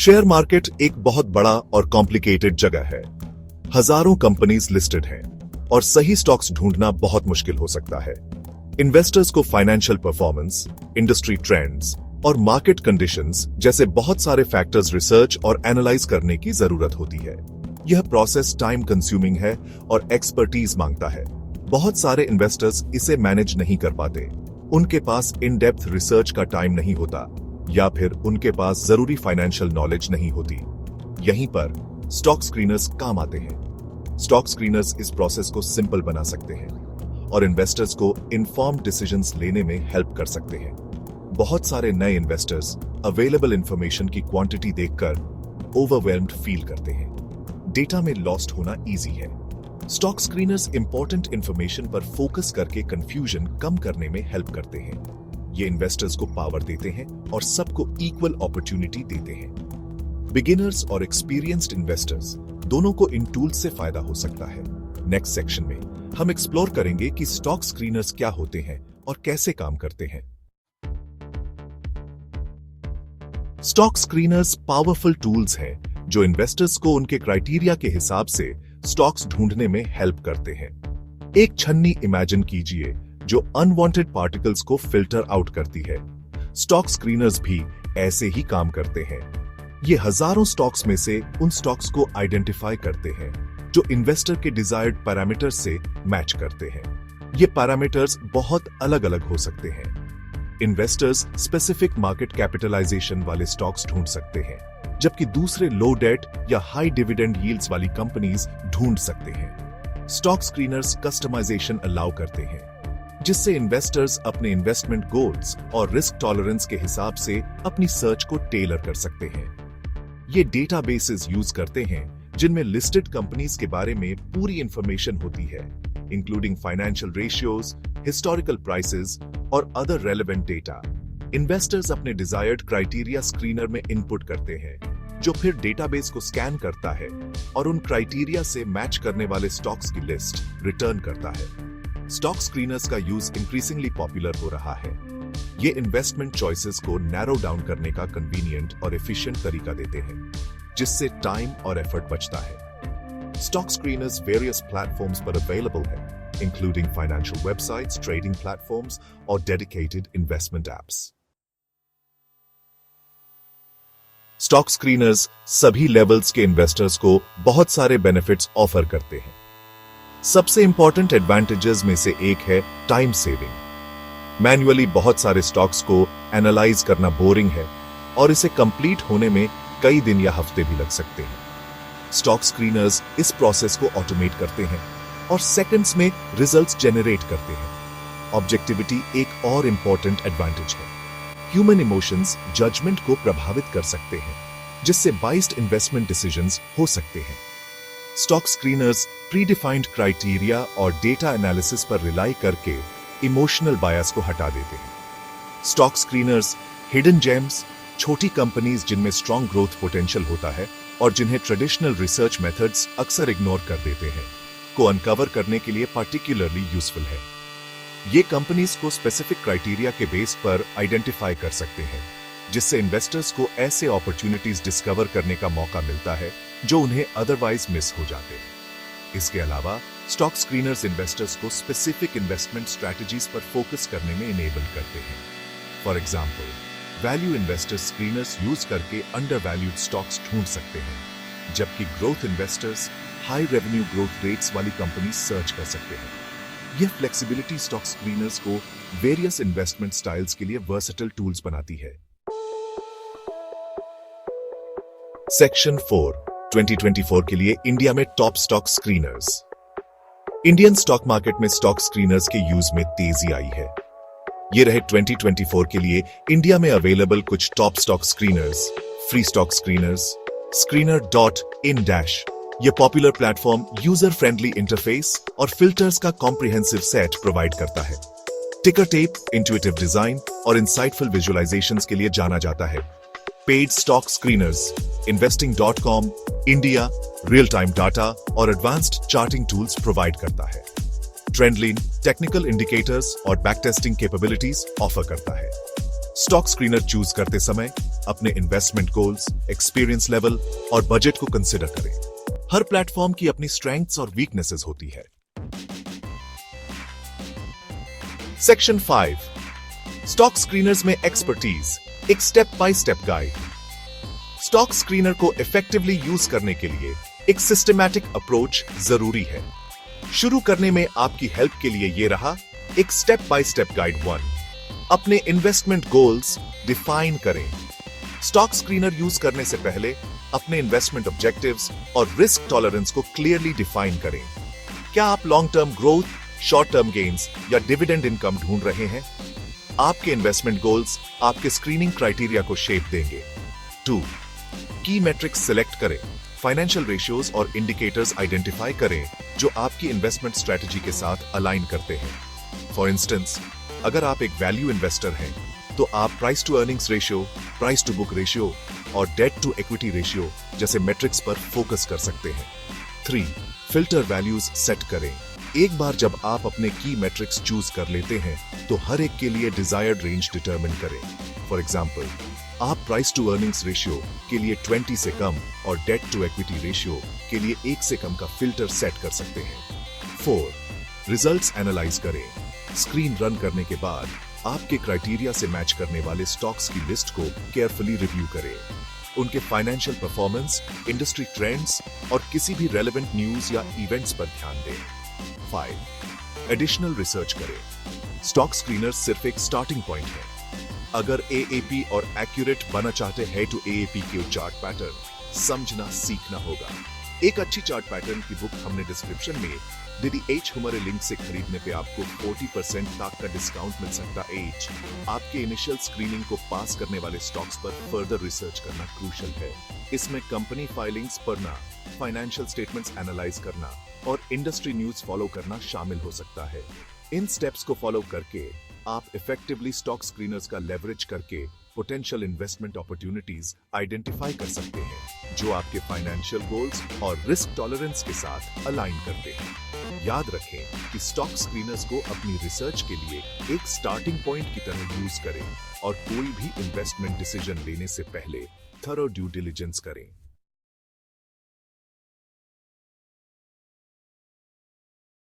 Share market एक बहुत बड़ा और कॉम्प्लिकेटेड जगह है। हजारों कंपनीज लिस्टेड हैं और सही स्टॉक्स ढूंढना बहुत मुश्किल हो सकता है। इन्वेस्टर्स को फाइनेंशियल परफॉर्मेंस, इंडस्ट्री ट्रेंड्स और मार्केट कंडीशंस जैसे बहुत सारे फैक्टर्स रिसर्च और एनालाइज करने की जरूरत होती है। यह प्रोसेस टाइम कंज्यूमिंग है और एक्सपर्टीज मांगता है। बहुत सारे इन्वेस्टर्स इसे मैनेज नहीं कर पाते। उनके पास इन डेप्थ रिसर्च का टाइम नहीं होता या फिर उनके पास जरूरी फाइनेंशियल नॉलेज नहीं होती। यहीं पर स्टॉक स्क्रीनर्स काम आते हैं। स्टॉक स्क्रीनर्स इस प्रोसेस को सिंपल बना सकते हैं और इन्वेस्टर्स को इन्फॉर्म्ड डिसीजंस लेने में हेल्प कर सकते हैं। बहुत सारे नए इन्वेस्टर्स अवेलेबल इंफॉर्मेशन की क्वांटिटी देखकर ओवरवेल्म्ड फील करते हैं। डेटा में लॉस्ट होना इजी है। स्टॉक स्क्रीनर्स इंपॉर्टेंट इंफॉर्मेशन पर फोकस करके कंफ्यूजन कम करने में हेल्प करते हैं। ये इन्वेस्टर्स को पावर देते हैं और सबको इक्वल अपॉर्चुनिटी देते हैं। बिगिनर्स और एक्सपीरियंस्ड इन्वेस्टर्स दोनों को इन टूल्स से फायदा हो सकता है। नेक्स्ट सेक्शन में हम एक्सप्लोर करेंगे कि स्टॉक स्क्रीनर्स क्या होते हैं और कैसे काम करते हैं। स्टॉक स्क्रीनर्स पावरफुल टूल्स हैं जो इन्वेस्टर्स को उनके क्राइटेरिया के हिसाब से स्टॉक्स ढूंढने में हेल्प करते हैं। एक छन्नी इमेजिन कीजिए जो अनवांटेड पार्टिकल्स को फिल्टर आउट करती है। स्टॉक स्क्रीनर्स भी ऐसे ही काम करते हैं। ये हजारों स्टॉक्स में से उन स्टॉक्स को आइडेंटिफाई करते हैं जो इन्वेस्टर के डिजायर्ड पैरामीटर्स से मैच करते हैं। ये पैरामीटर्स बहुत अलग अलग हो सकते हैं। इन्वेस्टर्स स्पेसिफिक मार्केट कैपिटलाइजेशन वाले स्टॉक्स ढूंढ सकते हैं, जबकि दूसरे लो डेट या हाई डिविडेंड यील्ड्स वाली कंपनीज ढूंढ सकते हैं। स्टॉक स्क्रीनर्स कस्टमाइजेशन अलाउ करते हैं, जिससे इन्वेस्टर्स अपने इन्वेस्टमेंट गोल्स और रिस्क टॉलरेंस के हिसाब से अपनी सर्च को टेलर कर सकते हैं। ये डेटाबेसेस यूज करते हैं जिनमें लिस्टेड कंपनीज के बारे में पूरी इंफॉर्मेशन होती है, including financial ratios, historical prices और अदर रेलेवेंट डेटा। इन्वेस्टर्स अपने डिजायर्ड क्राइटेरिया स्क्रीनर में इनपुट करते हैं, जो फिर डेटाबेस को स्कैन करता है और उन क्राइटेरिया से मैच करने वाले स्टॉक्स की लिस्ट रिटर्न करता है। स्टॉक स्क्रीनर्स का यूज इंक्रीजिंगली पॉपुलर हो रहा है। ये इन्वेस्टमेंट चॉइसेस को नैरो डाउन करने का कन्वीनियंट और एफिशिएंट तरीका देते हैं, जिससे टाइम और एफर्ट बचता है। स्टॉक स्क्रीनर्स वेरियस प्लेटफॉर्म्स पर अवेलेबल है, including financial websites, trading platforms और dedicated investment apps. Stock screeners सभी लेवल्स के इन्वेस्टर्स को बहुत सारे बेनिफिट्स ऑफर करते हैं। सबसे इंपॉर्टेंट एडवांटेजेस में से एक है टाइम सेविंग। मैन्युअली बहुत सारे स्टॉक्स को एनालाइज करना बोरिंग है और इसे कंप्लीट होने में कई दिन या हफ्ते भी लग सकते हैं। स्टॉक स्क्रीनर्स इस प्रोसेस को ऑटोमेट करते हैं और सेकंड्स में रिजल्ट्स जेनरेट करते हैं। ऑब्जेक्टिविटी एक और इंपॉर्टेंट एडवांटेज है। ह्यूमन इमोशंस जजमेंट को प्रभावित कर सकते हैं, जिससे बाइस्ड इन्वेस्टमेंट डिसीजंस हो सकते हैं। स्टॉक स्क्रीनर्स प्रीडिफाइंड क्राइटेरिया और डेटा एनालिसिस पर रिलाई करके इमोशनल बायस को हटा देते हैं। स्टॉक स्क्रीनर्स हिडन जेम्स, छोटी कंपनीज जिनमें स्ट्रॉन्ग ग्रोथ पोटेंशियल होता है और जिन्हें ट्रेडिशनल रिसर्च मेथड्स अक्सर इग्नोर कर देते हैं, को अनकवर करने के लिए पार्टिकुलरली यूजफुल है। ये कंपनीज को स्पेसिफिक क्राइटेरिया के बेस पर आइडेंटिफाई कर सकते हैं, जिससे इन्वेस्टर्स को ऐसे अपॉर्चुनिटीज डिस्कवर करने का मौका मिलता है जो उन्हें अदरवाइज मिस हो जाते हैं। इसके अलावा स्टॉक स्क्रीनर्स इन्वेस्टर्स को स्पेसिफिक इन्वेस्टमेंट स्ट्रैटेजीज पर फोकस करने में इनेबल करते हैं। For example, value investors screeners use करके अंडर वैल्यूड स्टॉक्स ढूंढ सकते हैं, जबकि growth investors high revenue growth rates वाली कंपनी सर्च कर सकते हैं। यह फ्लेक्सिबिलिटी स्टॉक स्क्रीनर्स को वेरियस इन्वेस्टमेंट स्टाइल्स के लिए वर्सेटाइल टूल्स बनाती है। सेक्शन 4 2024 के लिए इंडिया में top stock screeners. Indian stock market में स्टॉक स्क्रीनर्स के यूज में तेजी आई है। ये रहे 2024 के लिए इंडिया में अवेलेबल कुछ top stock screeners. Free stock screeners, screener.in dash. ये popular platform user friendly interface और फिल्टर्स का कॉम्प्रिहेंसिव सेट प्रोवाइड करता है। टिकर टेप, इंट्यूटिव डिजाइन और इंसाइटफुल विजुअलाइजेशंस के लिए जाना जाता है। Paid stock screeners, investing.com India real time data और एडवांस्ड चार्टिंग टूल्स प्रोवाइड करता है। ट्रेंडलिन टेक्निकल इंडिकेटर्स और बैक टेस्टिंग कैपेबिलिटीज ऑफर करता है। स्टॉक स्क्रीनर चूज करते समय अपने इन्वेस्टमेंट गोल्स, एक्सपीरियंस लेवल और बजट को कंसिडर करें। हर प्लेटफॉर्म की अपनी स्ट्रेंथ्स और वीकनेसेस होती है। सेक्शन 5 स्टॉक स्क्रीनर्स में एक्सपर्टीज, एक step by step guide. Stock screener को इफेक्टिवली यूज करने के लिए एक सिस्टमैटिक अप्रोच जरूरी है। शुरू करने में आपकी हेल्प के लिए यह रहा एक स्टेप बाय स्टेप गाइड 1। अपने इन्वेस्टमेंट गोल्स डिफाइन करें। स्टॉक स्क्रीनर यूज करने से पहले अपने इन्वेस्टमेंट ऑब्जेक्टिव्स और रिस्क टॉलरेंस को क्लियरली डिफाइन करें। क्या आप long term growth, short term gains या डिविडेंड इनकम ढूंढ रहे हैं? आपके इन्वेस्टमेंट गोल्स आपके स्क्रीनिंग क्राइटेरिया को शेप देंगे। 2 की मैट्रिक्स सिलेक्ट करें। फाइनेंशियल रेशियोज और इंडिकेटर्स आइडेंटिफाई करें जो आपकी इन्वेस्टमेंट स्ट्रेटजी के साथ अलाइन करते हैं। फॉर इंस्टेंस, अगर आप एक वैल्यू इन्वेस्टर हैं तो आप price to earnings ratio, price to book ratio और डेट टू इक्विटी रेशियो जैसे मैट्रिक्स पर फोकस कर सकते हैं। 3 फिल्टर वैल्यूज सेट करें। एक बार जब आप अपने की मैट्रिक्स चूज कर लेते हैं तो हर एक के लिए डिजायर्ड रेंज डिटरमिन करें। फॉर एग्जांपल, आप प्राइस टू अर्निंग्स रेशियो के लिए 20 से कम और डेट टू इक्विटी रेशियो के लिए 1 से कम का फिल्टर सेट कर सकते हैं। 4 रिजल्ट्स एनालाइज करें। स्क्रीन रन करने के बाद आपके क्राइटेरिया से मैच करने वाले स्टॉक्स की लिस्ट को केयरफुली रिव्यू करें। उनके फाइनेंशियल परफॉर्मेंस, इंडस्ट्री ट्रेंड्स और किसी भी रेलेवेंट न्यूज या इवेंट्स पर ध्यान दें। 5 एडिशनल रिसर्च करें। स्टॉक स्क्रीनर सिर्फ एक स्टार्टिंग पॉइंट है। अगर एएपी और एक्यूरेट बनना चाहते हैं तो एएपी के चार्ट पैटर्न समझना सीखना होगा। एक अच्छी चार्ट पैटर्न की बुक हमने डिस्क्रिप्शन में दीदी एच हमारे लिंक से खरीदने पे आपको 40% तक का डिस्काउंट मिल सकता है। आपके इनिशियल स्क्रीनिंग को पास करने वाले स्टॉक्स पर फर्दर रिसर्च करना क्रूशल है। इसमें कंपनी फाइलिंग्स पढ़ना, फाइनेंशियल स्टेटमेंट्स एनालाइज करना और इंडस्ट्री न्यूज फॉलो करना शामिल हो सकता है। इन स्टेप्स को फॉलो करके आप इफेक्टिवली स्टॉक स्क्रीनर्स का लेवरेज करके पोटेंशियल इन्वेस्टमेंट अपॉर्चुनिटीज आइडेंटिफाई कर सकते हैं जो आपके फाइनेंशियल गोल्स और रिस्क टॉलरेंस के साथ अलाइन करते हैं। याद रखें कि स्टॉक स्क्रीनर्स को अपनी रिसर्च के लिए एक स्टार्टिंग पॉइंट की तरह यूज करें और कोई भी इन्वेस्टमेंट डिसीजन लेने से पहले थरो ड्यू डिलिजेंस करें।